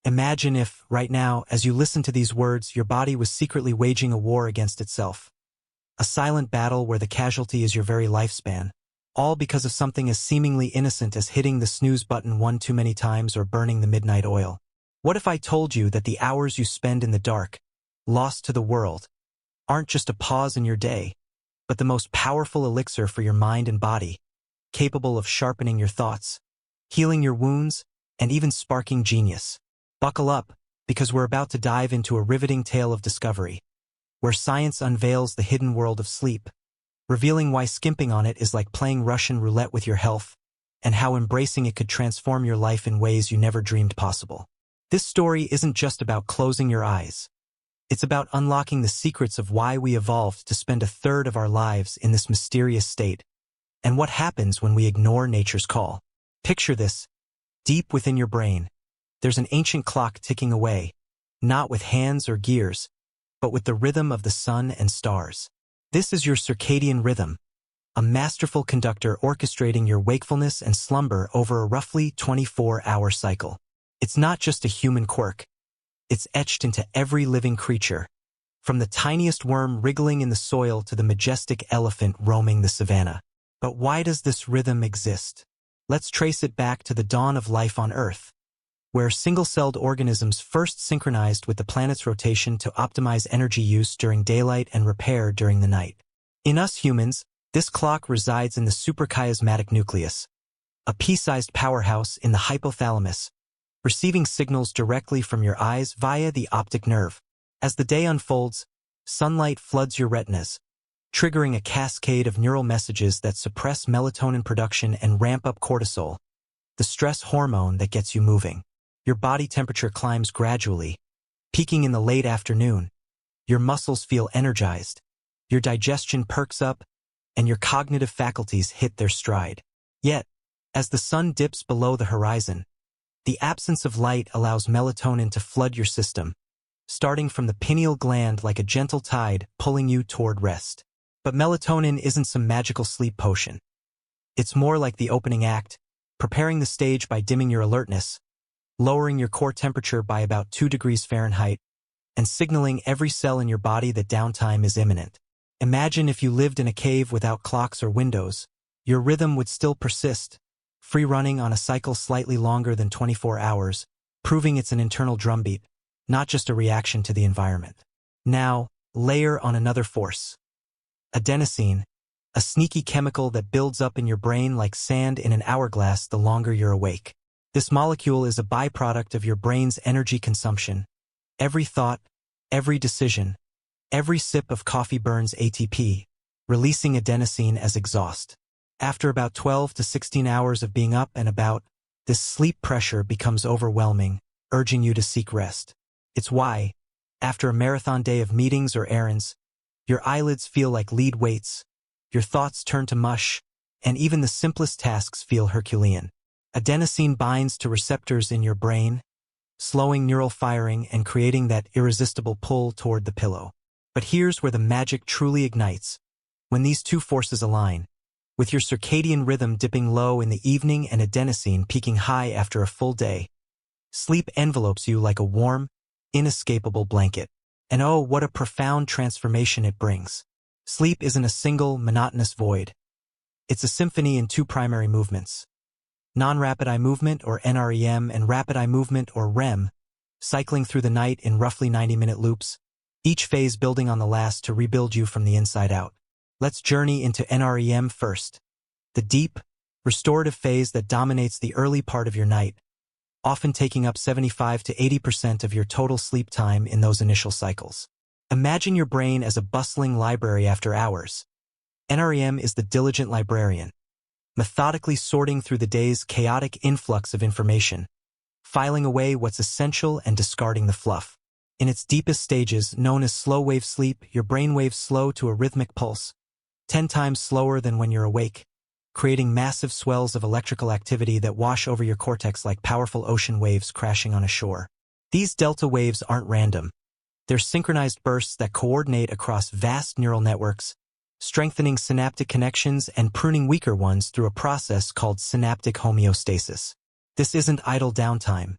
Imagine if, right now, as you listen to these words, your body was secretly waging a war against itself. A silent battle where the casualty is your very lifespan, all because of something as seemingly innocent as hitting the snooze button one too many times or burning the midnight oil. What if I told you that the hours you spend in the dark, lost to the world, aren't just a pause in your day, but the most powerful elixir for your mind and body, capable of sharpening your thoughts, healing your wounds, and even sparking genius? Buckle up, because we're about to dive into a riveting tale of discovery, where science unveils the hidden world of sleep, revealing why skimping on it is like playing Russian roulette with your health, and how embracing it could transform your life in ways you never dreamed possible. This story isn't just about closing your eyes. It's about unlocking the secrets of why we evolved to spend a third of our lives in this mysterious state, and what happens when we ignore nature's call. Picture this. Deep within your brain, there's an ancient clock ticking away, not with hands or gears, but with the rhythm of the sun and stars. This is your circadian rhythm, a masterful conductor orchestrating your wakefulness and slumber over a roughly 24-hour cycle. It's not just a human quirk. It's etched into every living creature, from the tiniest worm wriggling in the soil to the majestic elephant roaming the savanna. But why does this rhythm exist? Let's trace it back to the dawn of life on Earth, where single-celled organisms first synchronized with the planet's rotation to optimize energy use during daylight and repair during the night. In us humans, this clock resides in the suprachiasmatic nucleus, a pea-sized powerhouse in the hypothalamus, receiving signals directly from your eyes via the optic nerve. As the day unfolds, sunlight floods your retinas, triggering a cascade of neural messages that suppress melatonin production and ramp up cortisol, the stress hormone that gets you moving. Your body temperature climbs gradually, peaking in the late afternoon. Your muscles feel energized, your digestion perks up, and your cognitive faculties hit their stride. Yet, as the sun dips below the horizon, the absence of light allows melatonin to flood your system, starting from the pineal gland like a gentle tide pulling you toward rest. But melatonin isn't some magical sleep potion. It's more like the opening act, preparing the stage by dimming your alertness, lowering your core temperature by about 2 degrees Fahrenheit, and signaling every cell in your body that downtime is imminent. Imagine if you lived in a cave without clocks or windows. Your rhythm would still persist, free-running on a cycle slightly longer than 24 hours, proving it's an internal drumbeat, not just a reaction to the environment. Now, layer on another force. Adenosine, a sneaky chemical that builds up in your brain like sand in an hourglass the longer you're awake. This molecule is a byproduct of your brain's energy consumption. Every thought, every decision, every sip of coffee burns ATP, releasing adenosine as exhaust. After about 12 to 16 hours of being up and about, this sleep pressure becomes overwhelming, urging you to seek rest. It's why, after a marathon day of meetings or errands, your eyelids feel like lead weights, your thoughts turn to mush, and even the simplest tasks feel Herculean. Adenosine binds to receptors in your brain, slowing neural firing and creating that irresistible pull toward the pillow. But here's where the magic truly ignites. When these two forces align, with your circadian rhythm dipping low in the evening and adenosine peaking high after a full day, sleep envelopes you like a warm, inescapable blanket. And oh, what a profound transformation it brings. Sleep isn't a single, monotonous void. It's a symphony in two primary movements. Non-rapid eye movement, or NREM, and rapid eye movement, or REM, cycling through the night in roughly 90-minute loops, each phase building on the last to rebuild you from the inside out. Let's journey into NREM first, the deep, restorative phase that dominates the early part of your night, often taking up 75 to 80% of your total sleep time in those initial cycles. Imagine your brain as a bustling library after hours. NREM is the diligent librarian, methodically sorting through the day's chaotic influx of information, filing away what's essential and discarding the fluff. In its deepest stages, known as slow-wave sleep, your brainwaves slow to a rhythmic pulse, 10 times slower than when you're awake, creating massive swells of electrical activity that wash over your cortex like powerful ocean waves crashing on a shore. These delta waves aren't random. They're synchronized bursts that coordinate across vast neural networks, strengthening synaptic connections and pruning weaker ones through a process called synaptic homeostasis. This isn't idle downtime.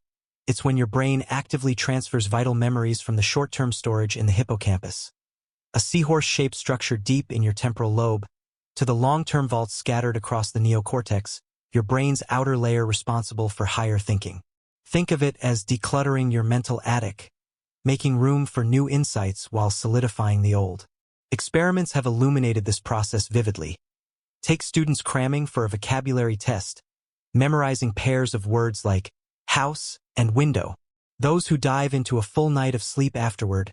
It's when your brain actively transfers vital memories from the short-term storage in the hippocampus, a seahorse-shaped structure deep in your temporal lobe, to the long-term vaults scattered across the neocortex, your brain's outer layer responsible for higher thinking. Think of it as decluttering your mental attic, making room for new insights while solidifying the old. Experiments have illuminated this process vividly. Take students cramming for a vocabulary test, memorizing pairs of words like house and window. Those who dive into a full night of sleep afterward,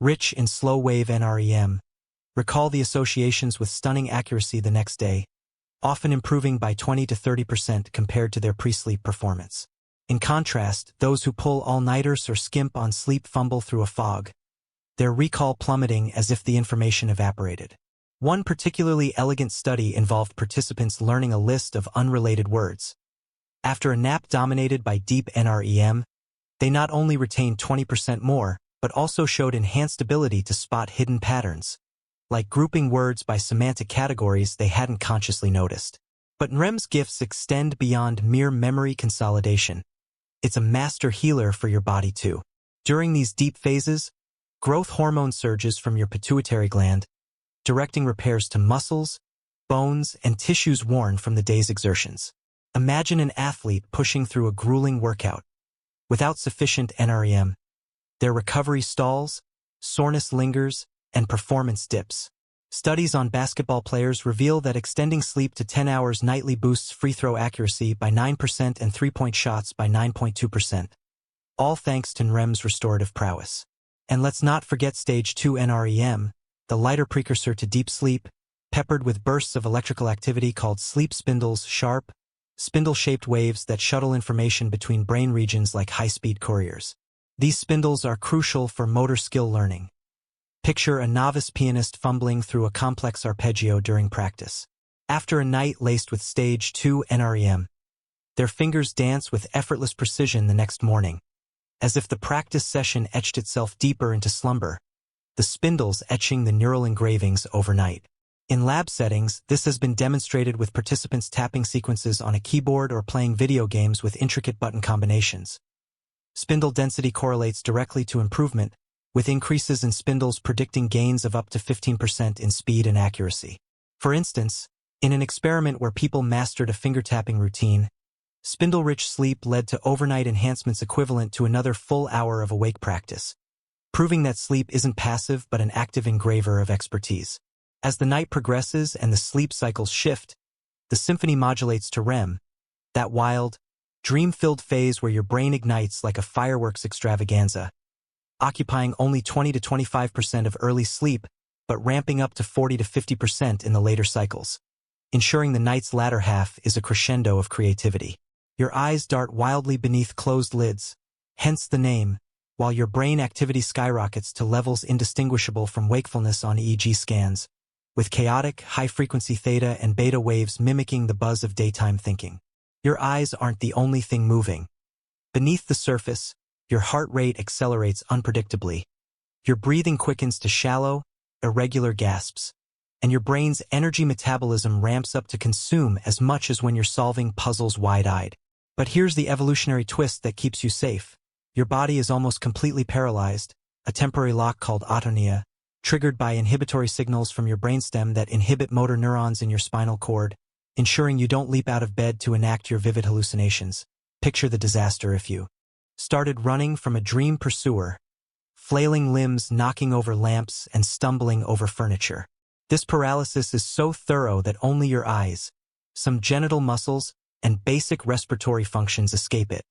rich in slow-wave NREM, recall the associations with stunning accuracy the next day, often improving by 20 to 30% compared to their pre-sleep performance. In contrast, those who pull all-nighters or skimp on sleep fumble through a fog, their recall plummeting as if the information evaporated. One particularly elegant study involved participants learning a list of unrelated words. After a nap dominated by deep NREM, they not only retained 20% more, but also showed enhanced ability to spot hidden patterns, like grouping words by semantic categories they hadn't consciously noticed. But NREM's gifts extend beyond mere memory consolidation. It's a master healer for your body too. During these deep phases, growth hormone surges from your pituitary gland, directing repairs to muscles, bones, and tissues worn from the day's exertions. Imagine an athlete pushing through a grueling workout. Without sufficient NREM, their recovery stalls, soreness lingers, and performance dips. Studies on basketball players reveal that extending sleep to 10 hours nightly boosts free throw accuracy by 9% and three-point shots by 9.2%. All thanks to NREM's restorative prowess. And let's not forget stage 2 NREM, the lighter precursor to deep sleep, peppered with bursts of electrical activity called sleep spindles, sharp, spindle-shaped waves that shuttle information between brain regions like high-speed couriers. These spindles are crucial for motor skill learning. Picture a novice pianist fumbling through a complex arpeggio during practice. After a night laced with stage 2 NREM, their fingers dance with effortless precision the next morning, as if the practice session etched itself deeper into slumber, the spindles etching the neural engravings overnight. In lab settings, this has been demonstrated with participants tapping sequences on a keyboard or playing video games with intricate button combinations. Spindle density correlates directly to improvement, with increases in spindles predicting gains of up to 15% in speed and accuracy. For instance, in an experiment where people mastered a finger-tapping routine, spindle-rich sleep led to overnight enhancements equivalent to another full hour of awake practice, proving that sleep isn't passive but an active engraver of expertise. As the night progresses and the sleep cycles shift, the symphony modulates to REM, that wild, dream-filled phase where your brain ignites like a fireworks extravaganza, occupying only 20 to 25% of early sleep, but ramping up to 40 to 50% in the later cycles, ensuring the night's latter half is a crescendo of creativity. Your eyes dart wildly beneath closed lids, hence the name, while your brain activity skyrockets to levels indistinguishable from wakefulness on EEG scans, with chaotic, high-frequency theta and beta waves mimicking the buzz of daytime thinking. Your eyes aren't the only thing moving. Beneath the surface, your heart rate accelerates unpredictably. Your breathing quickens to shallow, irregular gasps, and your brain's energy metabolism ramps up to consume as much as when you're solving puzzles wide-eyed. But here's the evolutionary twist that keeps you safe. Your body is almost completely paralyzed, a temporary lock called atonia, triggered by inhibitory signals from your brainstem that inhibit motor neurons in your spinal cord, ensuring you don't leap out of bed to enact your vivid hallucinations. Picture the disaster if you started running from a dream pursuer, flailing limbs knocking over lamps and stumbling over furniture. This paralysis is so thorough that only your eyes, some genital muscles, and basic respiratory functions escape it.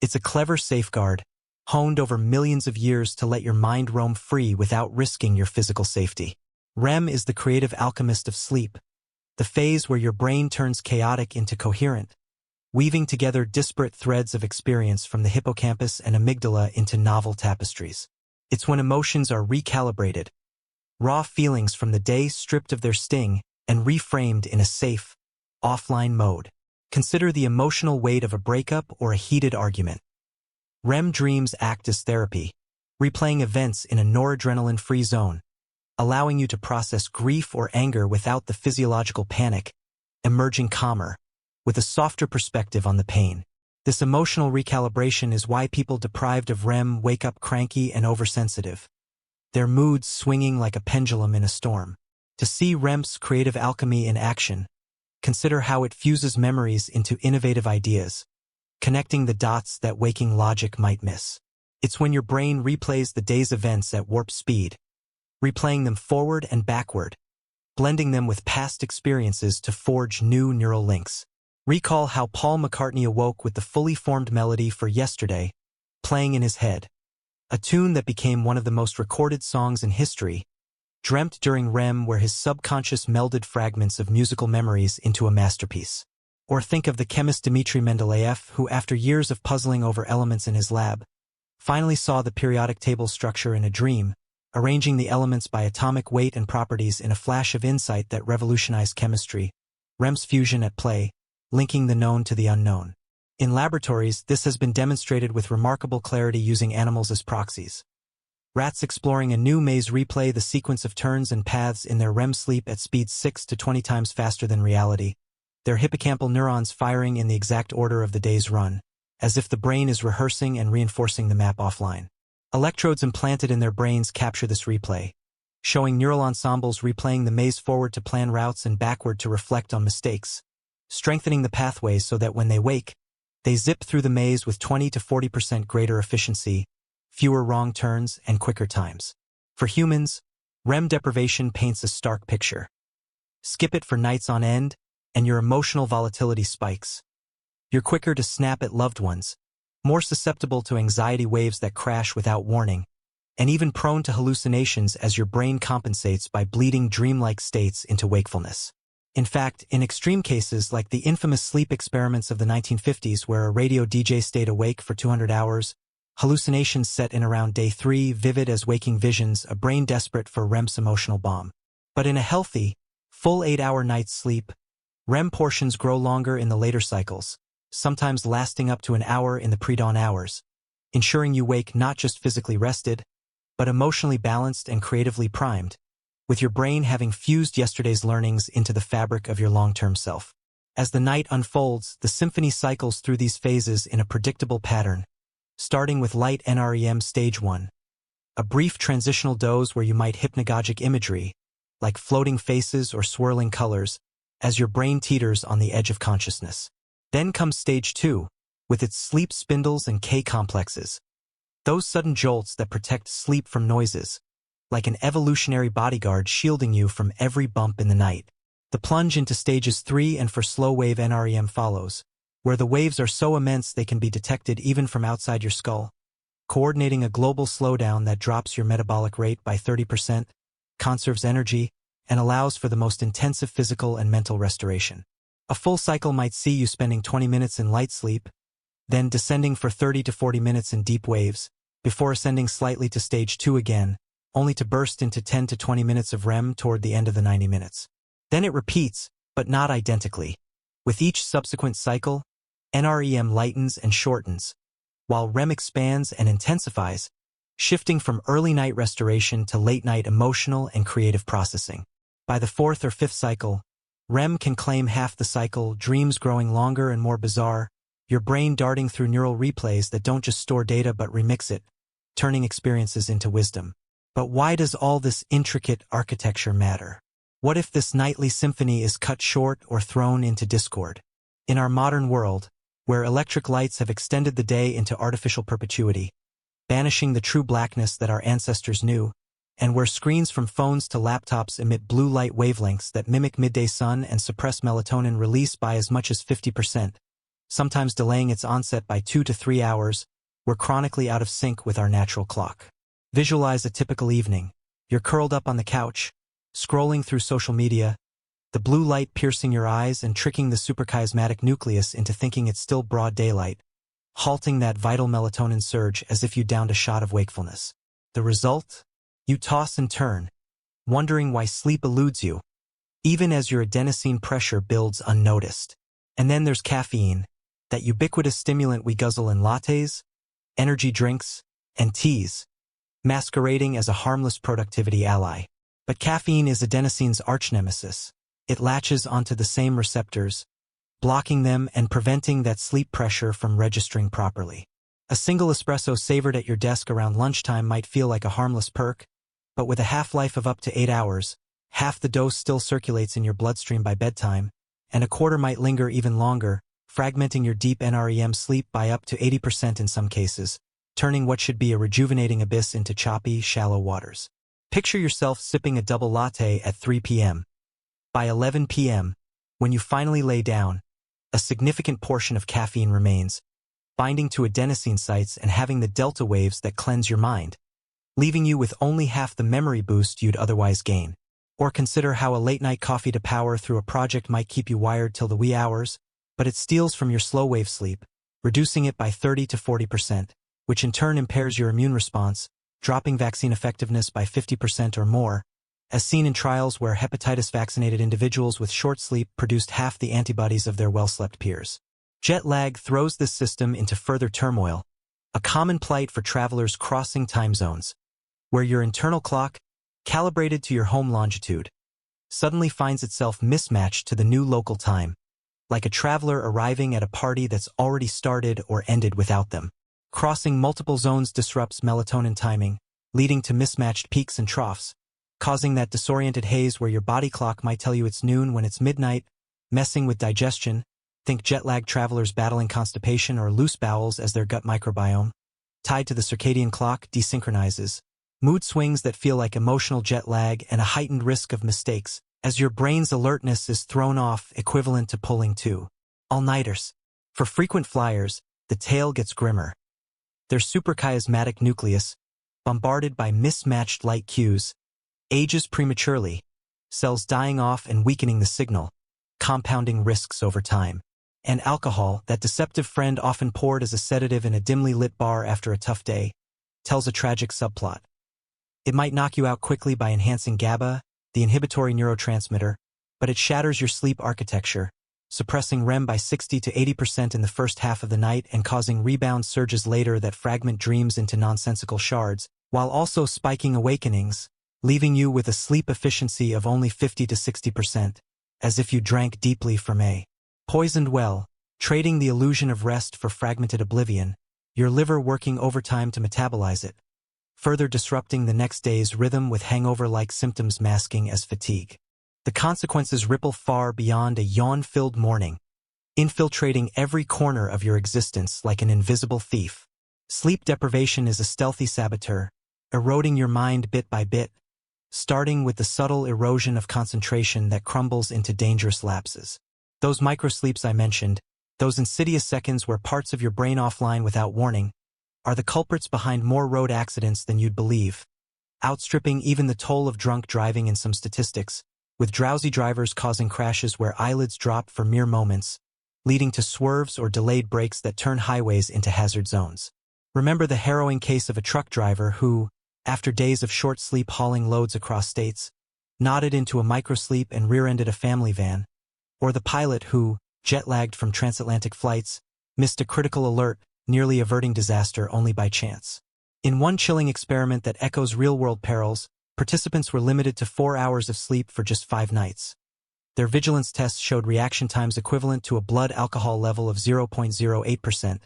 It's a clever safeguard, honed over millions of years to let your mind roam free without risking your physical safety. REM is the creative alchemist of sleep, the phase where your brain turns chaotic into coherent, weaving together disparate threads of experience from the hippocampus and amygdala into novel tapestries. It's when emotions are recalibrated, raw feelings from the day stripped of their sting and reframed in a safe, offline mode. Consider the emotional weight of a breakup or a heated argument. REM dreams act as therapy, replaying events in a noradrenaline-free zone, allowing you to process grief or anger without the physiological panic, emerging calmer, with a softer perspective on the pain. This emotional recalibration is why people deprived of REM wake up cranky and oversensitive, their moods swinging like a pendulum in a storm. To see REM's creative alchemy in action, consider how it fuses memories into innovative ideas, connecting the dots that waking logic might miss. It's when your brain replays the day's events at warp speed, replaying them forward and backward, blending them with past experiences to forge new neural links. Recall how Paul McCartney awoke with the fully formed melody for Yesterday playing in his head, a tune that became one of the most recorded songs in history, dreamt during REM where his subconscious melded fragments of musical memories into a masterpiece. Or think of the chemist Dmitry Mendeleev who, after years of puzzling over elements in his lab, finally saw the periodic table structure in a dream, arranging the elements by atomic weight and properties in a flash of insight that revolutionized chemistry. REM's fusion at play, linking the known to the unknown. In laboratories, this has been demonstrated with remarkable clarity using animals as proxies. Rats exploring a new maze replay the sequence of turns and paths in their REM sleep at speeds 6 to 20 times faster than reality, their hippocampal neurons firing in the exact order of the day's run, as if the brain is rehearsing and reinforcing the map offline. Electrodes implanted in their brains capture this replay, showing neural ensembles replaying the maze forward to plan routes and backward to reflect on mistakes, strengthening the pathways so that when they wake, they zip through the maze with 20 to 40% greater efficiency, fewer wrong turns, and quicker times. For humans, REM deprivation paints a stark picture. Skip it for nights on end, and your emotional volatility spikes. You're quicker to snap at loved ones, more susceptible to anxiety waves that crash without warning, and even prone to hallucinations as your brain compensates by bleeding dreamlike states into wakefulness. In fact, in extreme cases like the infamous sleep experiments of the 1950s where a radio DJ stayed awake for 200 hours, hallucinations set in around day 3, vivid as waking visions, a brain desperate for REM's emotional bomb. But in a healthy, full 8-hour night's sleep, REM portions grow longer in the later cycles, sometimes lasting up to an hour in the pre-dawn hours, ensuring you wake not just physically rested, but emotionally balanced and creatively primed, with your brain having fused yesterday's learnings into the fabric of your long-term self. As the night unfolds, the symphony cycles through these phases in a predictable pattern, starting with light NREM stage 1, a brief transitional doze where you might hypnagogic imagery, like floating faces or swirling colors, as your brain teeters on the edge of consciousness. Then comes stage 2, with its sleep spindles and K-complexes, those sudden jolts that protect sleep from noises, like an evolutionary bodyguard shielding you from every bump in the night. The plunge into stages 3 and for slow-wave NREM follows, where the waves are so immense they can be detected even from outside your skull, coordinating a global slowdown that drops your metabolic rate by 30%, conserves energy, and allows for the most intensive physical and mental restoration. A full cycle might see you spending 20 minutes in light sleep, then descending for 30 to 40 minutes in deep waves, before ascending slightly to stage 2 again, only to burst into 10 to 20 minutes of REM toward the end of the 90 minutes. Then it repeats, but not identically. With each subsequent cycle, NREM lightens and shortens, while REM expands and intensifies, shifting from early night restoration to late night emotional and creative processing. By the 4th or 5th cycle, REM can claim half the cycle, dreams growing longer and more bizarre, your brain darting through neural replays that don't just store data but remix it, turning experiences into wisdom. But why does all this intricate architecture matter? What if this nightly symphony is cut short or thrown into discord? In our modern world, where electric lights have extended the day into artificial perpetuity, banishing the true blackness that our ancestors knew, and where screens from phones to laptops emit blue light wavelengths that mimic midday sun and suppress melatonin release by as much as 50%, sometimes delaying its onset by 2 to 3 hours, we're chronically out of sync with our natural clock. Visualize a typical evening. You're curled up on the couch, scrolling through social media, the blue light piercing your eyes and tricking the suprachiasmatic nucleus into thinking it's still broad daylight, halting that vital melatonin surge as if you downed a shot of wakefulness. The result? You toss and turn, wondering why sleep eludes you, even as your adenosine pressure builds unnoticed. And then there's caffeine, that ubiquitous stimulant we guzzle in lattes, energy drinks, and teas, masquerading as a harmless productivity ally. But caffeine is adenosine's archnemesis. It latches onto the same receptors, blocking them and preventing that sleep pressure from registering properly. A single espresso savored at your desk around lunchtime might feel like a harmless perk, but with a half-life of up to 8 hours, half the dose still circulates in your bloodstream by bedtime, and a quarter might linger even longer, fragmenting your deep NREM sleep by up to 80% in some cases, turning what should be a rejuvenating abyss into choppy, shallow waters. Picture yourself sipping a double latte at 3 p.m. By 11 p.m., when you finally lay down, a significant portion of caffeine remains, binding to adenosine sites and having the delta waves that cleanse your mind, leaving you with only half the memory boost you'd otherwise gain. Or consider how a late-night coffee to power through a project might keep you wired till the wee hours, but it steals from your slow-wave sleep, reducing it by 30 to 40%, which in turn impairs your immune response, dropping vaccine effectiveness by 50% or more, as seen in trials where hepatitis-vaccinated individuals with short sleep produced half the antibodies of their well-slept peers. Jet lag throws this system into further turmoil, a common plight for travelers crossing time zones, where your internal clock, calibrated to your home longitude, suddenly finds itself mismatched to the new local time, like a traveler arriving at a party that's already started or ended without them. Crossing multiple zones disrupts melatonin timing, leading to mismatched peaks and troughs, causing that disoriented haze where your body clock might tell you it's noon when it's midnight, messing with digestion. Think jet-lag travelers battling constipation or loose bowels as their gut microbiome, tied to the circadian clock, desynchronizes. Mood swings that feel like emotional jet lag and a heightened risk of mistakes, as your brain's alertness is thrown off, equivalent to pulling two all-nighters. For frequent flyers, the tale gets grimmer. Their suprachiasmatic nucleus, bombarded by mismatched light cues, ages prematurely, cells dying off and weakening the signal, compounding risks over time. And alcohol, that deceptive friend often poured as a sedative in a dimly lit bar after a tough day, tells a tragic subplot. It might knock you out quickly by enhancing GABA, the inhibitory neurotransmitter, but it shatters your sleep architecture, suppressing REM by 60 to 80% in the first half of the night and causing rebound surges later that fragment dreams into nonsensical shards, while also spiking awakenings, leaving you with a sleep efficiency of only 50 to 60%, as if you drank deeply from a poisoned well, trading the illusion of rest for fragmented oblivion, your liver working overtime to metabolize it, further disrupting the next day's rhythm with hangover-like symptoms masking as fatigue. The consequences ripple far beyond a yawn-filled morning, infiltrating every corner of your existence like an invisible thief. Sleep deprivation is a stealthy saboteur, eroding your mind bit by bit, starting with the subtle erosion of concentration that crumbles into dangerous lapses. Those microsleeps I mentioned, those insidious seconds where parts of your brain offline without warning, are the culprits behind more road accidents than you'd believe, outstripping even the toll of drunk driving in some statistics, with drowsy drivers causing crashes where eyelids drop for mere moments, leading to swerves or delayed brakes that turn highways into hazard zones. Remember the harrowing case of a truck driver who, after days of short sleep hauling loads across states, nodded into a microsleep and rear-ended a family van, or the pilot who, jet-lagged from transatlantic flights, missed a critical alert, nearly averting disaster only by chance. In one chilling experiment that echoes real-world perils, participants were limited to 4 hours of sleep for just 5 nights. Their vigilance tests showed reaction times equivalent to a blood alcohol level of 0.08%,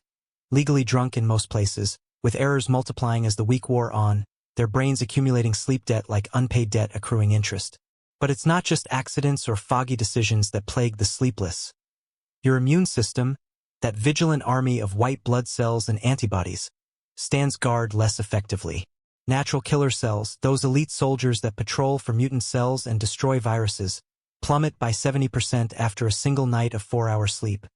legally drunk in most places, with errors multiplying as the week wore on, their brains accumulating sleep debt like unpaid debt accruing interest. But it's not just accidents or foggy decisions that plague the sleepless. Your immune system, that vigilant army of white blood cells and antibodies, stands guard less effectively. Natural killer cells, those elite soldiers that patrol for mutant cells and destroy viruses, plummet by 70% after a single night of 4-hour sleep,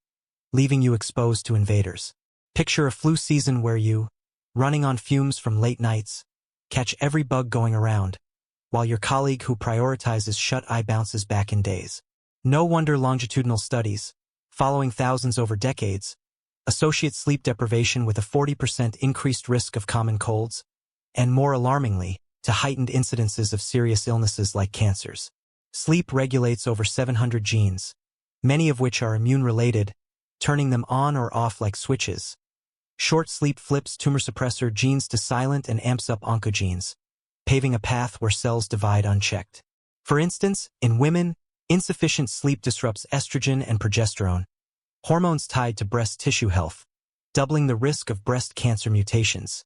leaving you exposed to invaders. Picture a flu season where you, running on fumes from late nights, catch every bug going around, while your colleague who prioritizes shut-eye bounces back in days. No wonder longitudinal studies, following thousands over decades, associate sleep deprivation with a 40% increased risk of common colds, and more alarmingly, to heightened incidences of serious illnesses like cancers. Sleep regulates over 700 genes, many of which are immune-related, turning them on or off like switches. Short sleep flips tumor suppressor genes to silent and amps up oncogenes, paving a path where cells divide unchecked. For instance, in women, insufficient sleep disrupts estrogen and progesterone, hormones tied to breast tissue health, doubling the risk of breast cancer mutations.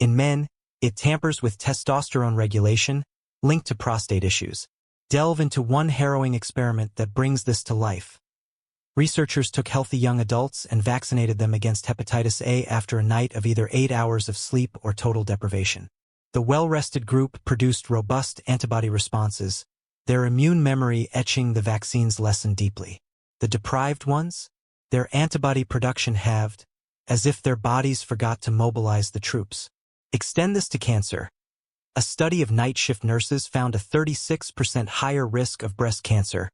In men, it tampers with testosterone regulation, linked to prostate issues. Delve into one harrowing experiment that brings this to life. Researchers took healthy young adults and vaccinated them against hepatitis A after a night of either 8 hours of sleep or total deprivation. The well-rested group produced robust antibody responses, their immune memory etching the vaccine's lesson deeply. The deprived ones? Their antibody production halved, as if their bodies forgot to mobilize the troops. Extend this to cancer. A study of night shift nurses found a 36% higher risk of breast cancer,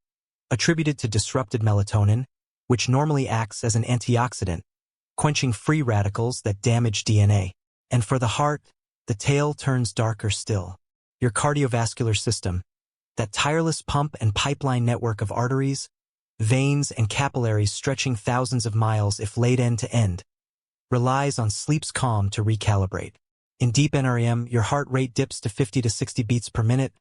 attributed to disrupted melatonin, which normally acts as an antioxidant, quenching free radicals that damage DNA. And for the heart, the tale turns darker still. Your cardiovascular system, that tireless pump and pipeline network of arteries, veins, and capillaries stretching thousands of miles if laid end to end, relies on sleep's calm to recalibrate. In deep NREM, your heart rate dips to 50 to 60 beats per minute,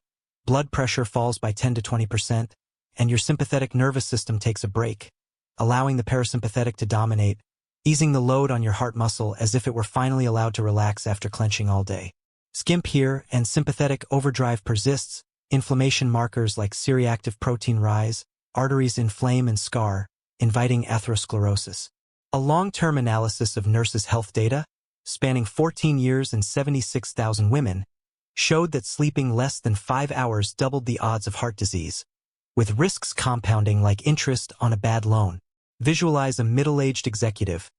blood pressure falls by 10 to 20%, and your sympathetic nervous system takes a break, allowing the parasympathetic to dominate, easing the load on your heart muscle as if it were finally allowed to relax after clenching all day. Skimp here, and sympathetic overdrive persists, inflammation markers like C-reactive protein rise, arteries inflame and scar, inviting atherosclerosis. A long-term analysis of nurses' health data, spanning 14 years and 76,000 women, showed that sleeping less than 5 hours doubled the odds of heart disease, with risks compounding like interest on a bad loan. Visualize a middle-aged executive,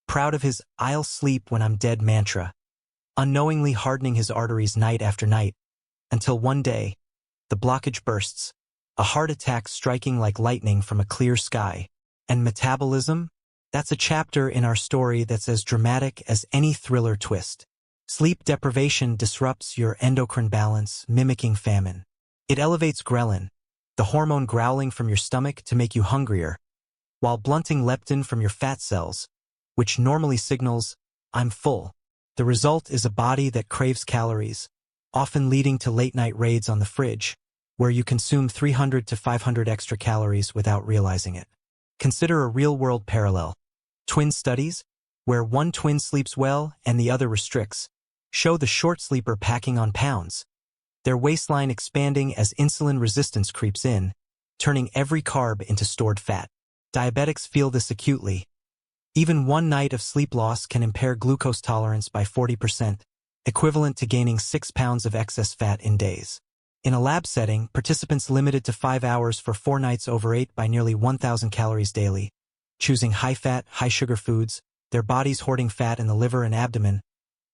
proud of his "I'll sleep when I'm dead" mantra, unknowingly hardening his arteries night after night, until one day, the blockage bursts, a heart attack striking like lightning from a clear sky. And metabolism? That's a chapter in our story that's as dramatic as any thriller twist. Sleep deprivation disrupts your endocrine balance, mimicking famine. It elevates ghrelin, the hormone growling from your stomach to make you hungrier, while blunting leptin from your fat cells, which normally signals, "I'm full." The result is a body that craves calories, often leading to late-night raids on the fridge, where you consume 300 to 500 extra calories without realizing it. Consider a real-world parallel. Twin studies, where one twin sleeps well and the other restricts, show the short sleeper packing on pounds, their waistline expanding as insulin resistance creeps in, turning every carb into stored fat. Diabetics feel this acutely. Even one night of sleep loss can impair glucose tolerance by 40%, equivalent to gaining 6 pounds of excess fat in days. In a lab setting, participants limited to 5 hours for 4 nights overate by nearly 1,000 calories daily, choosing high-fat, high-sugar foods, their bodies hoarding fat in the liver and abdomen,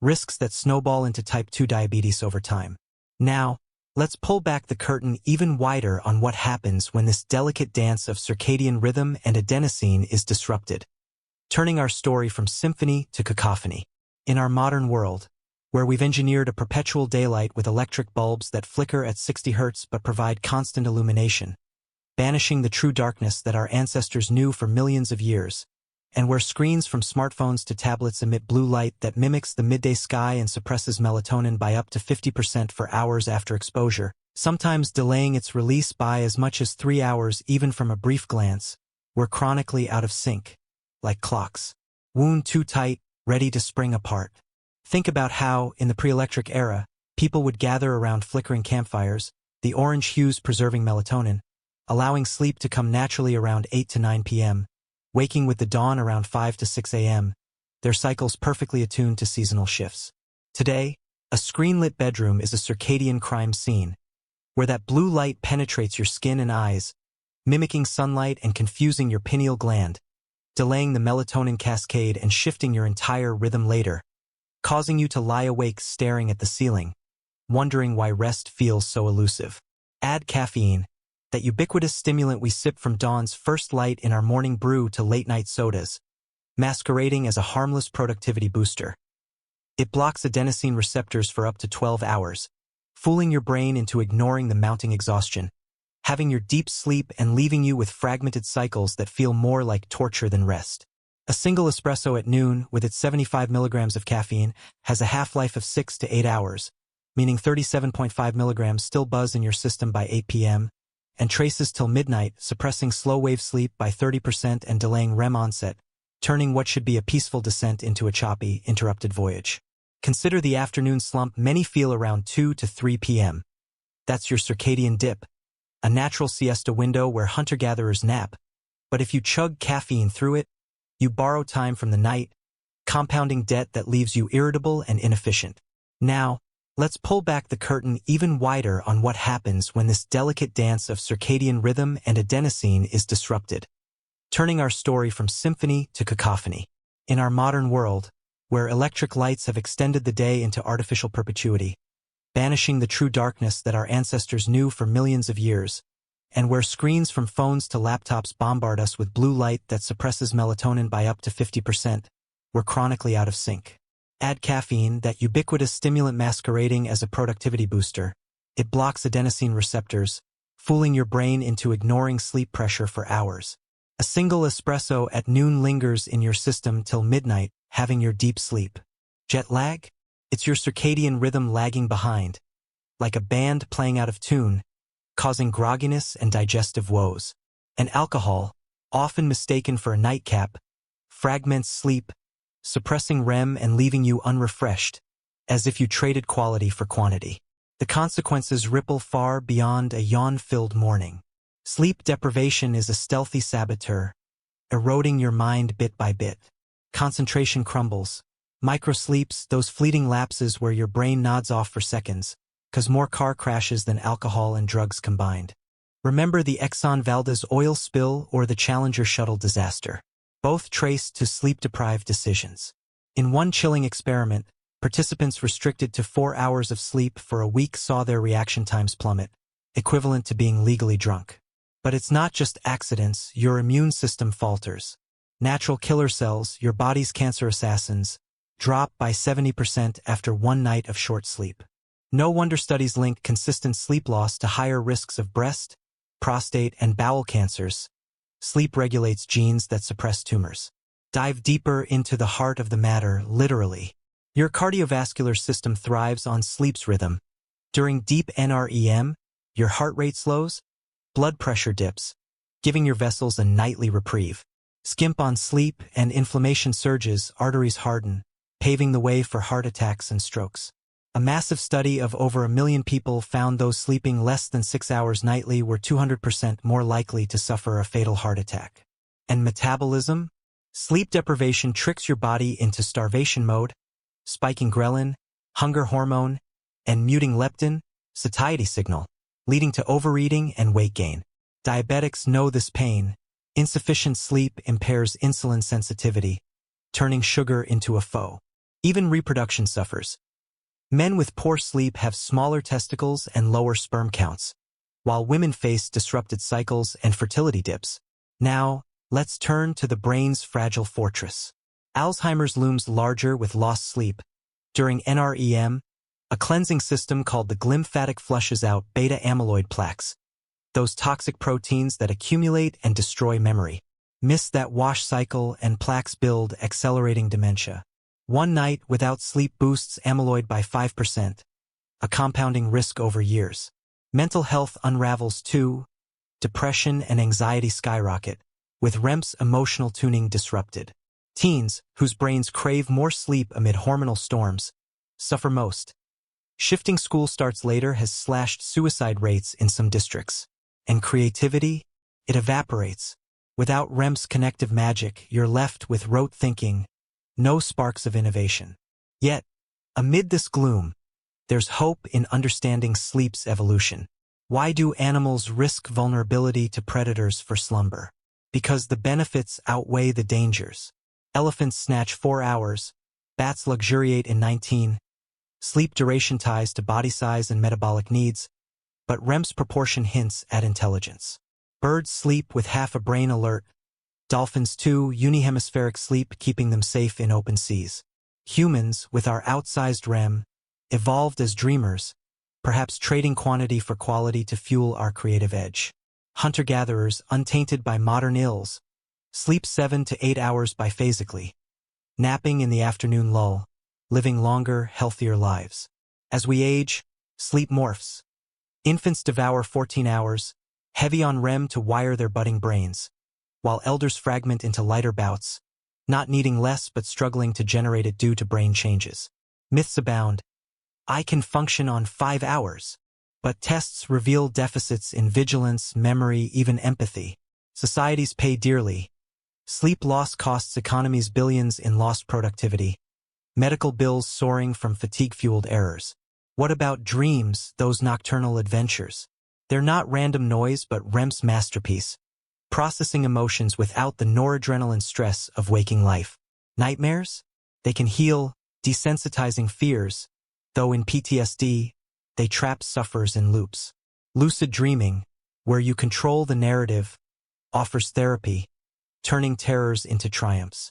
risks that snowball into type 2 diabetes over time. Now, let's pull back the curtain even wider on what happens when this delicate dance of circadian rhythm and adenosine is disrupted, turning our story from symphony to cacophony. In our modern world, where we've engineered a perpetual daylight with electric bulbs that flicker at 60 Hz but provide constant illumination, banishing the true darkness that our ancestors knew for millions of years, and where screens from smartphones to tablets emit blue light that mimics the midday sky and suppresses melatonin by up to 50% for hours after exposure, sometimes delaying its release by as much as 3 hours even from a brief glance, we're chronically out of sync, like clocks. Wound too tight, ready to spring apart. Think about how, in the pre-electric era, people would gather around flickering campfires, the orange hues preserving melatonin, allowing sleep to come naturally around 8 to 9 p.m., waking with the dawn around 5 to 6 a.m., their cycles perfectly attuned to seasonal shifts. Today, a screen-lit bedroom is a circadian crime scene, where that blue light penetrates your skin and eyes, mimicking sunlight and confusing your pineal gland, delaying the melatonin cascade and shifting your entire rhythm later, causing you to lie awake staring at the ceiling, wondering why rest feels so elusive. Add caffeine, that ubiquitous stimulant we sip from dawn's first light in our morning brew to late-night sodas, masquerading as a harmless productivity booster. It blocks adenosine receptors for up to 12 hours, fooling your brain into ignoring the mounting exhaustion, having your deep sleep and leaving you with fragmented cycles that feel more like torture than rest. A single espresso at noon, with its 75 milligrams of caffeine, has a half-life of 6 to 8 hours, meaning 37.5 milligrams still buzz in your system by 8 p.m., and traces till midnight, suppressing slow-wave sleep by 30% and delaying REM onset, turning what should be a peaceful descent into a choppy, interrupted voyage. Consider the afternoon slump many feel around 2 to 3 p.m. That's your circadian dip, a natural siesta window where hunter-gatherers nap. But if you chug caffeine through it, you borrow time from the night, compounding debt that leaves you irritable and inefficient. Now, let's pull back the curtain even wider on what happens when this delicate dance of circadian rhythm and adenosine is disrupted, turning our story from symphony to cacophony. In our modern world, where electric lights have extended the day into artificial perpetuity, banishing the true darkness that our ancestors knew for millions of years, and where screens from phones to laptops bombard us with blue light that suppresses melatonin by up to 50%, we're chronically out of sync. Add caffeine, that ubiquitous stimulant masquerading as a productivity booster. It blocks adenosine receptors, fooling your brain into ignoring sleep pressure for hours. A single espresso at noon lingers in your system till midnight, having your deep sleep. Jet lag? It's your circadian rhythm lagging behind, like a band playing out of tune, causing grogginess and digestive woes. And alcohol, often mistaken for a nightcap, fragments sleep, suppressing REM and leaving you unrefreshed, as if you traded quality for quantity. The consequences ripple far beyond a yawn-filled morning. Sleep deprivation is a stealthy saboteur, eroding your mind bit by bit. Concentration crumbles. Microsleeps, those fleeting lapses where your brain nods off for seconds, cause more car crashes than alcohol and drugs combined. Remember the Exxon Valdez oil spill or the Challenger shuttle disaster? Both traced to sleep-deprived decisions. In one chilling experiment, participants restricted to 4 hours of sleep for a week saw their reaction times plummet, equivalent to being legally drunk. But it's not just accidents, your immune system falters. Natural killer cells, your body's cancer assassins, drop by 70% after one night of short sleep. No wonder studies link consistent sleep loss to higher risks of breast, prostate, and bowel cancers. Sleep regulates genes that suppress tumors. Dive deeper into the heart of the matter, literally. Your cardiovascular system thrives on sleep's rhythm. During deep NREM, your heart rate slows, blood pressure dips, giving your vessels a nightly reprieve. Skimp on sleep and inflammation surges, arteries harden, paving the way for heart attacks and strokes. A massive study of over 1 million people found those sleeping less than 6 hours nightly were 200% more likely to suffer a fatal heart attack. And metabolism? Sleep deprivation tricks your body into starvation mode, spiking ghrelin, hunger hormone, and muting leptin, satiety signal, leading to overeating and weight gain. Diabetics know this pain. Insufficient sleep impairs insulin sensitivity, turning sugar into a foe. Even reproduction suffers. Men with poor sleep have smaller testicles and lower sperm counts, while women face disrupted cycles and fertility dips. Now, let's turn to the brain's fragile fortress. Alzheimer's looms larger with lost sleep. During NREM, a cleansing system called the glymphatic flushes out beta-amyloid plaques, those toxic proteins that accumulate and destroy memory. Miss that wash cycle and plaques build, accelerating dementia. One night without sleep boosts amyloid by 5%, a compounding risk over years. Mental health unravels too. Depression and anxiety skyrocket, with REM's emotional tuning disrupted. Teens, whose brains crave more sleep amid hormonal storms, suffer most. Shifting school starts later has slashed suicide rates in some districts. And creativity? It evaporates. Without REM's connective magic, you're left with rote thinking, no sparks of innovation. Yet, amid this gloom, there's hope in understanding sleep's evolution. Why do animals risk vulnerability to predators for slumber? Because the benefits outweigh the dangers. Elephants snatch 4 hours, bats luxuriate in 19. Sleep duration ties to body size and metabolic needs, but REM's proportion hints at intelligence. Birds sleep with half a brain alert. Dolphins too, unihemispheric sleep keeping them safe in open seas. Humans, with our outsized REM, evolved as dreamers, perhaps trading quantity for quality to fuel our creative edge. Hunter-gatherers, untainted by modern ills, sleep 7 to 8 hours biphasically, napping in the afternoon lull, living longer, healthier lives. As we age, sleep morphs. Infants devour 14 hours, heavy on REM to wire their budding brains, while elders fragment into lighter bouts, not needing less but struggling to generate it due to brain changes. Myths abound. I can function on 5 hours. But tests reveal deficits in vigilance, memory, even empathy. Societies pay dearly. Sleep loss costs economies billions in lost productivity. Medical bills soaring from fatigue-fueled errors. What about dreams, those nocturnal adventures? They're not random noise but REM's masterpiece, processing emotions without the noradrenaline stress of waking life. Nightmares? They can heal, desensitizing fears, though in PTSD, they trap sufferers in loops. Lucid dreaming, where you control the narrative, offers therapy, turning terrors into triumphs.